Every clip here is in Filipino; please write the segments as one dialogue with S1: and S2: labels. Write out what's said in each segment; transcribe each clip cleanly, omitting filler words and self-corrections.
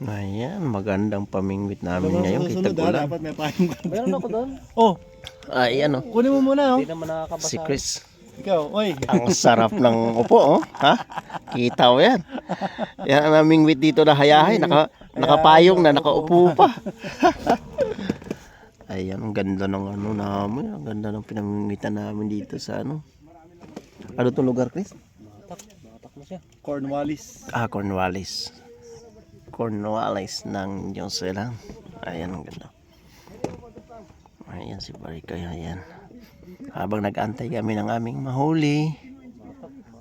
S1: Ayan, magandang pamingwit namin
S2: Alam mo,
S1: ngayon.
S2: susunod
S1: Kitag ulan.
S2: dapat may pahin ka.
S3: Meron ako doon.
S2: Oh,
S1: Ay, ano,
S2: kunin mo muna, oh.
S3: Hindi naman nakakabasa.
S1: si Chris.
S2: Ikaw, oy.
S1: Ang sarap ng upo, oh. Ha? Kita mo yan. Yan ang namingwit dito na hayahay. Nakapayong na, nakaupo pa. Ayan, ang ganda ng ano namin. Ang ganda ng pinamingwitan namin dito sa ano. Ano itong lugar, Chris?
S3: Batak mo siya.
S2: Cornwallis.
S1: Cornwallis. Cornwallis ng New Zealand. Ayan, ang ganda. Ayan si Barikay, ayan. Habang nag-antay kami ng aming mahuli.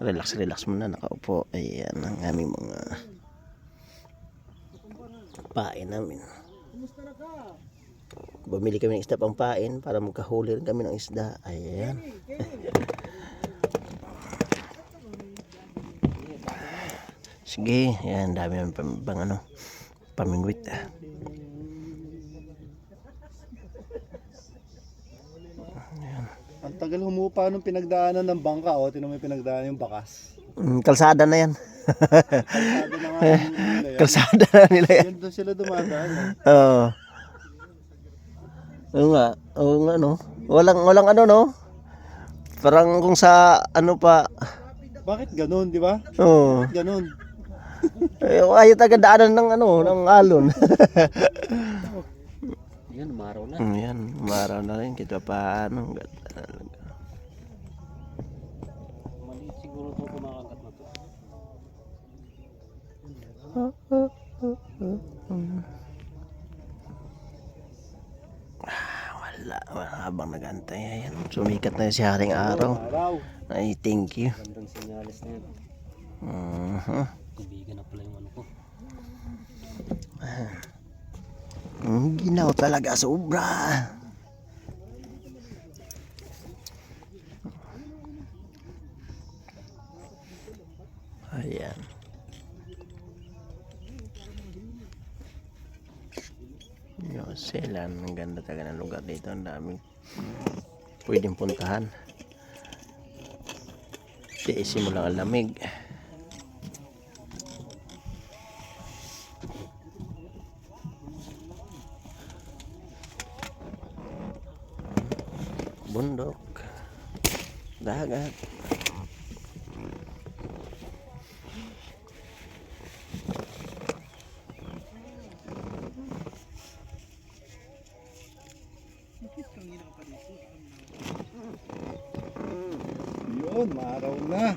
S1: Relax muna, nakaupo. Ayan ang aming mga pain namin. Bumili kami ng isda pang pain para magkahuli rin kami ng isda. Ayan. Sige, ayan, dami namin pang ano, pamingwit.
S2: Ang tagal humupa nung pinagdaanan ng bangka, oh. Tinan mo yung pinagdaanan yung bakas.
S1: Kalsada na yan.
S2: Kalsado na nga yung nila yan.
S1: Kalsada na nila yan.
S2: Yan doon sila dumadaan, oh.
S1: Oo. Oo nga, no. Walang ano, no. Parang kung sa ano pa.
S2: Bakit ganun, di ba?
S1: Oo.
S2: Ganun.
S1: Ayaw taga daanan ng ano, ng alon.
S3: Yan, umaraw na.
S1: Yan, umaraw na rin. Kita paano.
S3: Maliit siguro ito kumakagat na to.
S1: Wala, habang nagantay. Ayan, sumikat na si Haring Araw.
S2: Araw.
S1: Ay, thank you.
S3: Gandang sinyalis na yan. Kubigan na pala yung ano ko.
S1: Ginaw talaga, sobra. Ayan. New Zealand, ang ganda talaga ng lugar dito. Ang daming pwedeng puntahan. Tiisin mo lang ang lamig. Bundok, dagat.
S2: Yun, maaraw na.